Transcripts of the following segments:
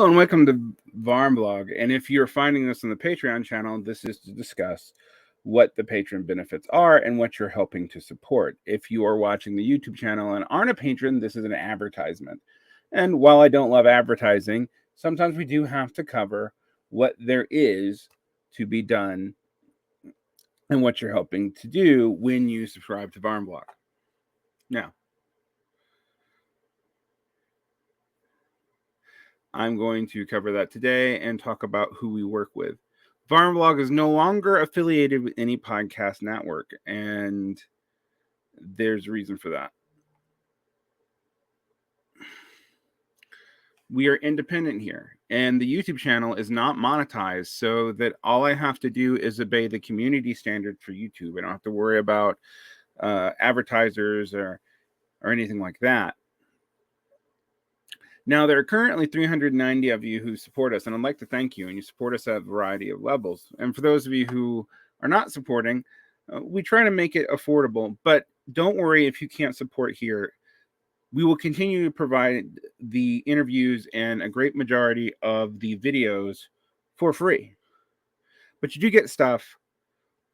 Hello and welcome to Varn blog. And if you're finding this on the Patreon channel, this is to discuss what the patron benefits are and what you're helping to support. If you are watching the YouTube channel and aren't a patron, this is an advertisement. And while I don't love advertising, sometimes we do have to cover what there is to be done and what you're helping to do when you subscribe to Varn blog. Now, I'm going to cover that today and talk about who we work with. Varn blog is no longer affiliated with any podcast network, and there's a reason for that. We are independent here, and the YouTube channel is not monetized, so that all I have to do is obey the community standard for YouTube. I don't have to worry about advertisers or anything like that. Now, there are currently 390 of you who support us, and I'd like to thank you, and you support us at a variety of levels. And for those of you who are not supporting, we try to make it affordable, but don't worry if you can't support here. We will continue to provide the interviews and a great majority of the videos for free. But you do get stuff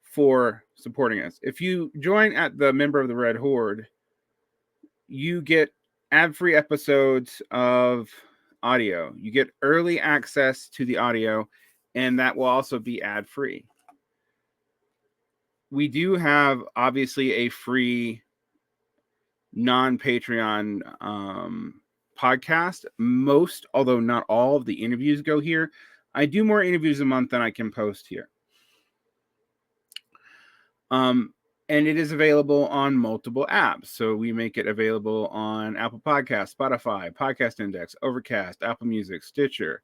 for supporting us. If you join at the Member of the Red Horde, you get ad-free episodes of audio. You get early access to the audio, and that will also be ad-free. We do have, obviously, a free non-Patreon podcast. Most, although not all, of the interviews go here. I do more interviews a month than I can post here. And it is available on multiple apps. So we make it available on Apple Podcasts, Spotify, Podcast Index, Overcast, Apple Music, Stitcher,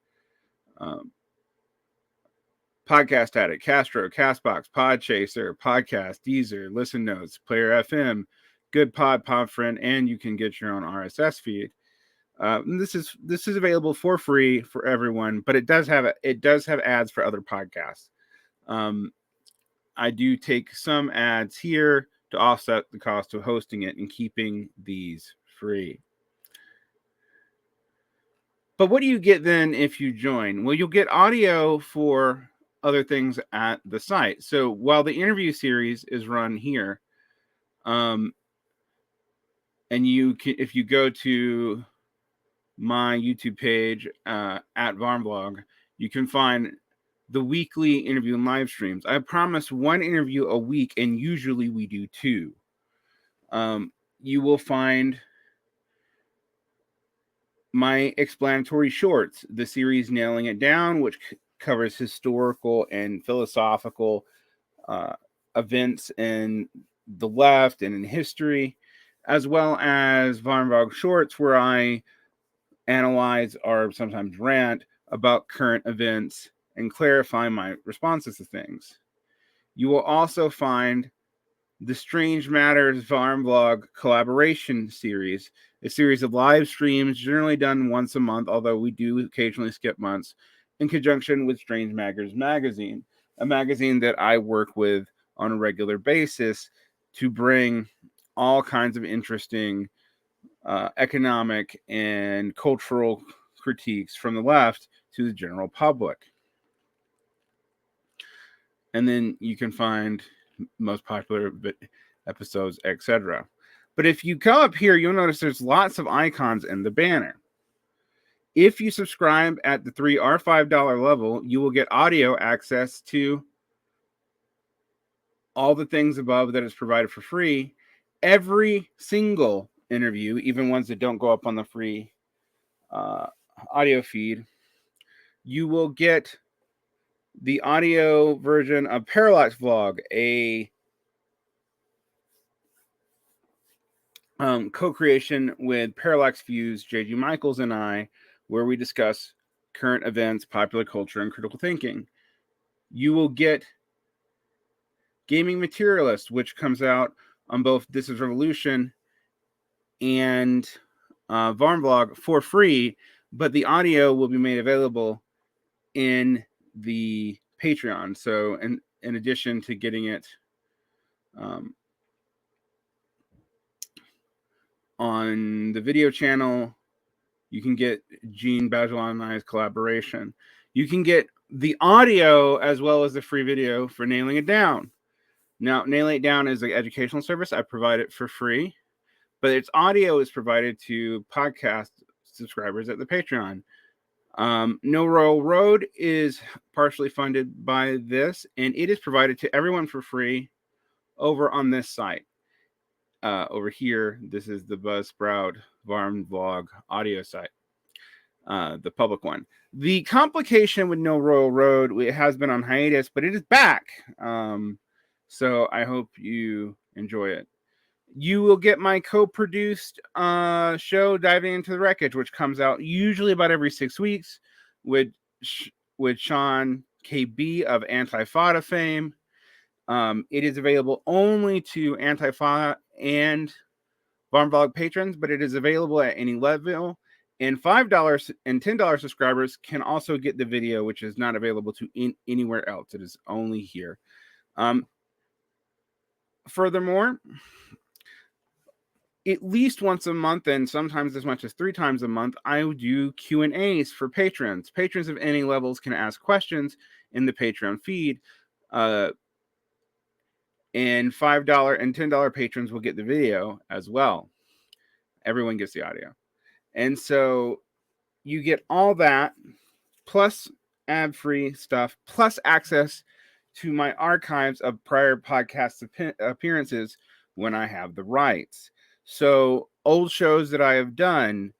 Podcast Addict, Castro, Castbox, Podchaser, Podcast, Deezer, Listen Notes, Player FM, Good Podfriend, and you can get your own RSS feed. This is available for free for everyone, but it does have ads for other podcasts. I do take some ads here to offset the cost of hosting it and keeping these free. But what do you get then if you join? Well, you'll get audio for other things at the site. So while the interview series is run here, and if you go to my YouTube page at Varnblog, you can find the weekly interview and live streams. I promise one interview a week, and usually we do two. You will find my explanatory shorts, the series Nailing It Down, which covers historical and philosophical events in the left and in history, as well as Varnblog shorts, where I analyze or sometimes rant about current events and clarify my responses to things. You will also find the Strange Matters Varnblog collaboration series, a series of live streams generally done once a month, although we do occasionally skip months, in conjunction with Strange Matters magazine, a magazine that I work with on a regular basis to bring all kinds of interesting economic and cultural critiques from the left to the general public. And then you can find most popular episodes, etc. But if you come up here, you'll notice there's lots of icons in the banner. If you subscribe at the $3 or $5 level, you will get audio access to all the things above that is provided for free. Every single interview, even ones that don't go up on the free audio feed, you will get the audio version of Parallax Vlog, a co-creation with Parallax Views, J.G. Michaels and I, where we discuss current events, popular culture, and critical thinking. You will get Gaming Materialist, which comes out on both This Is Revolution and Varnblog for free, but the audio will be made available in the Patreon. So in addition to getting it on the video channel, You can get Gene Bajelon and I's collaboration. You can get the audio as well as the free video for Nailing It Down. Now, Nailing It Down is an educational service. I provide it for free, but its audio is provided to podcast subscribers at the Patreon. No Royal Road is partially funded by this, and it is provided to everyone for free over on this site. Over here, this is the Buzzsprout Varn vlog audio site, the public one. The complication with No Royal Road, it has been on hiatus, but it is back. So I hope you enjoy it. You will get my co-produced show, Diving into the Wreckage, which comes out usually about every 6 weeks with Sean KB of Anti-Fada fame. It is available only to Anti-Fada and Varn Vlog patrons, but it is available at any level. And $5 and $10 subscribers can also get the video, which is not available to anywhere else. It is only here. Furthermore, at least once a month, and sometimes as much as 3 times a month, I do Q&As for patrons. Patrons of any levels can ask questions in the Patreon feed. And $5 and $10 patrons will get the video as well. Everyone gets the audio. And so you get all that, plus ad-free stuff, plus access to my archives of prior podcast appearances when I have the rights. So old shows that I have done,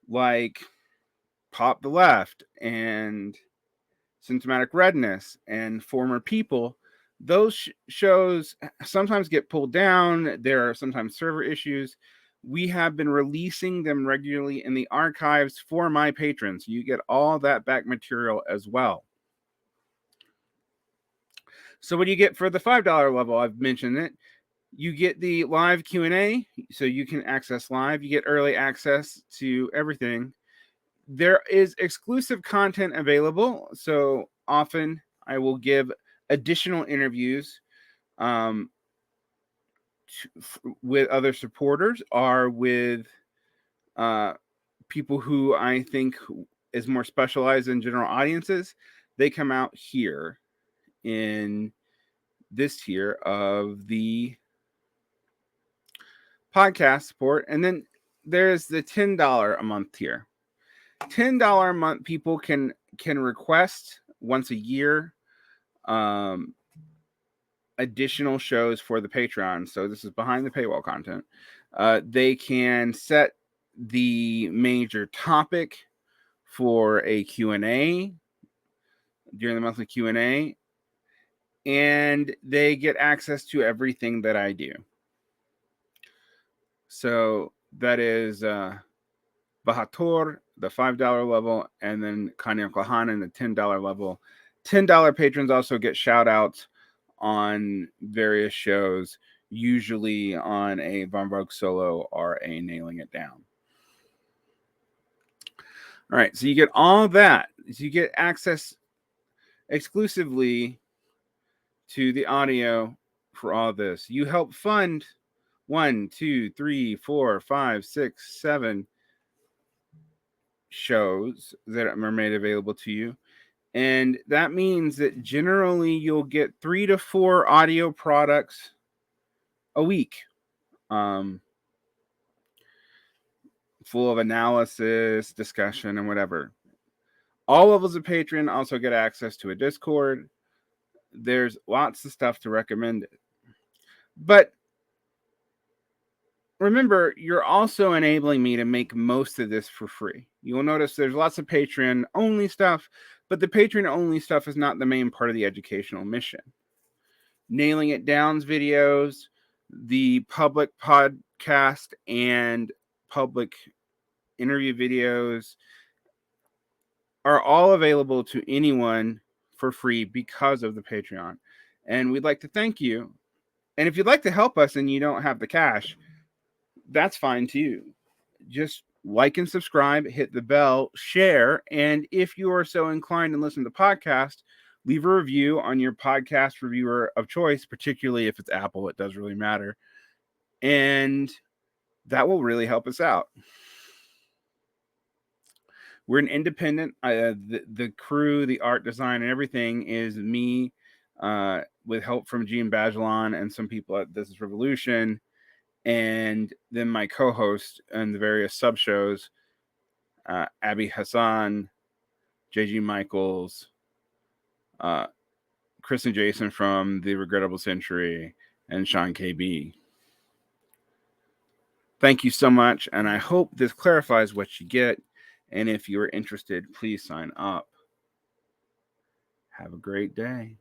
like Pop the Left and Symptomatic Redness and Former People, those shows sometimes get pulled down. There are sometimes server issues. We have been releasing them regularly in the archives for my patrons. You get all that back material as well. So what do you get for the $5 level? I've mentioned it. You get the live Q&A, so you can access live. You get early access to everything. There is exclusive content available. So often I will give additional interviews with other supporters or with people who I think is more specialized in general audiences. They come out here in this tier of the podcast support. And then there's the $10 a month tier. $10 a month people can request once a year additional shows for the Patreon. So this is behind the paywall content. They can set the major topic for a Q&A during the monthly Q&A, and they get access to everything that I do. So that is Bahator, the $5 level, and then Kanye Kahanan, the $10 level. $10 patrons also get shout outs on various shows, usually on a Varn Vlog solo or a Nailing It Down. All right, so you get all that. So you get access exclusively to the audio for all this. You help fund 1, 2, 3, 4, 5, 6, 7 shows that are made available to you. And that means that generally you'll get 3 to 4 audio products a week, full of analysis, discussion, and whatever. All levels of Patreon also get access to a Discord. There's lots of stuff to recommend. But remember, you're also enabling me to make most of this for free. You'll notice there's lots of Patreon-only stuff, but the Patreon-only stuff is not the main part of the educational mission. Nailing It Down's videos, the public podcast, and public interview videos are all available to anyone for free because of the Patreon. And we'd like to thank you. And if you'd like to help us and you don't have the cash, that's fine too. Just like and subscribe, hit the bell, share, and if you are so inclined and listen to the podcast, leave a review on your podcast reviewer of choice, particularly if it's Apple. It does really matter. And that will really help us out. We're an independent. The crew, the art design, and everything is me, with help from Gene Bajelon and some people at This Is Revolution, and then my co-host and the various sub shows, Abby Hassan, JG Michaels, Chris and Jason from The Regrettable Century, and Sean KB. Thank you so much, and I hope this clarifies what you get. And if you're interested, please sign up. Have a great day.